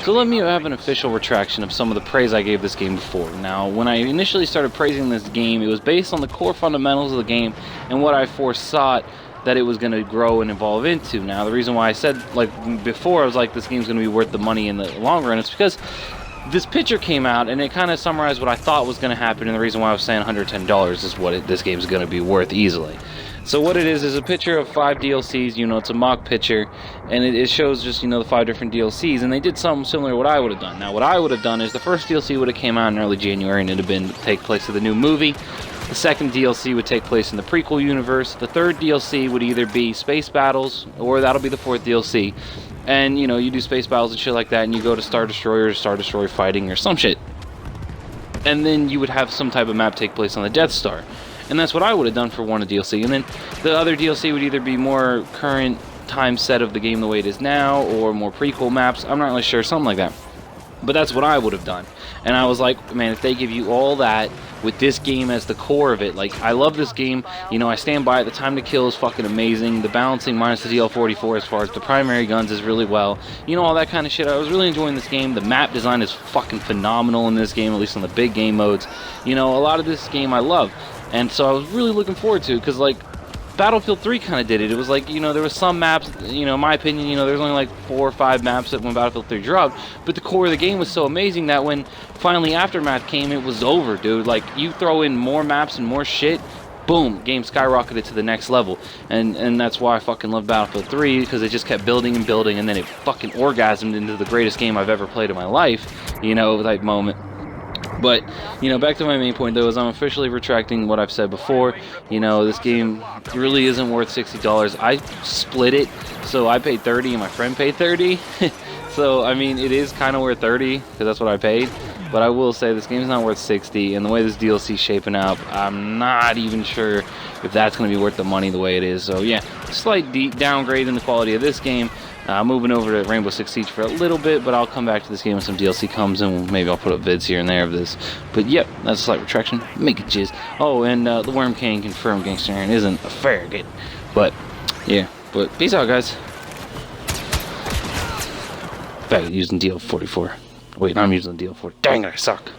So let me have an official retraction of some of the praise I gave this game before. Now, when I initially started praising this game, it was based on the core fundamentals of the game and what I foresaw that it was going to grow and evolve into. Now, the reason why I said, like, before, I was like, this game's going to be worth the money in the long run, it's because this picture came out and it kind of summarized what I thought was going to happen, and the reason why I was saying $110 is what this game's going to be worth easily. So what it is a picture of 5 DLCs, you know, it's a mock picture, and it shows just, you know, the 5 different DLCs, and they did something similar to what I would have done. Now, what I would have done is the first DLC would have came out in early January, and it would have take place in the new movie. The second DLC would take place in the prequel universe. The third DLC would either be space battles, or that'll be the fourth DLC. And, you know, you do space battles and shit like that, and you go to Star Destroyer fighting or some shit. And then you would have some type of map take place on the Death Star. And that's what I would have done for one of DLC. And then the other DLC would either be more current time set of the game the way it is now, or more prequel maps. I'm not really sure, something like that. But that's what I would have done. And I was like, man, if they give you all that with this game as the core of it, like, I love this game. You know, I stand by it. The time to kill is fucking amazing. The balancing minus the DL44 as far as the primary guns is really well. You know, all that kind of shit. I was really enjoying this game. The map design is fucking phenomenal in this game, at least on the big game modes. You know, a lot of this game I love. And so I was really looking forward to it, because, like, Battlefield 3 kind of did it. It was like, you know, there was some maps, you know, in my opinion, you know, there's only like 4 or 5 maps that when Battlefield 3 dropped, but the core of the game was so amazing that when finally Aftermath came, it was over, dude. Like, you throw in more maps and more shit, boom, game skyrocketed to the next level. And that's why I fucking love Battlefield 3, because it just kept building and building, and then it fucking orgasmed into the greatest game I've ever played in my life, you know, that moment. But, you know, back to my main point, though, is I'm officially retracting what I've said before. You know, this game really isn't worth $60. I split it, so I paid $30 and my friend paid $30. So, I mean, it is kind of worth $30, because that's what I paid. But I will say this game's not worth $60, and the way this DLC's shaping up, I'm not even sure if that's going to be worth the money the way it is. So, yeah, slight downgrade in the quality of this game. Moving over to Rainbow Six Siege for a little bit, but I'll come back to this game when some DLC comes, and maybe I'll put up vids here and there of this. But yep, that's a slight retraction. Make it jizz. Oh, and the Worm King confirmed Gangster Aaron isn't a farragut. But, yeah. But peace out, guys. Faggot using DL44. Wait, I'm using DL4. Dang it, I suck.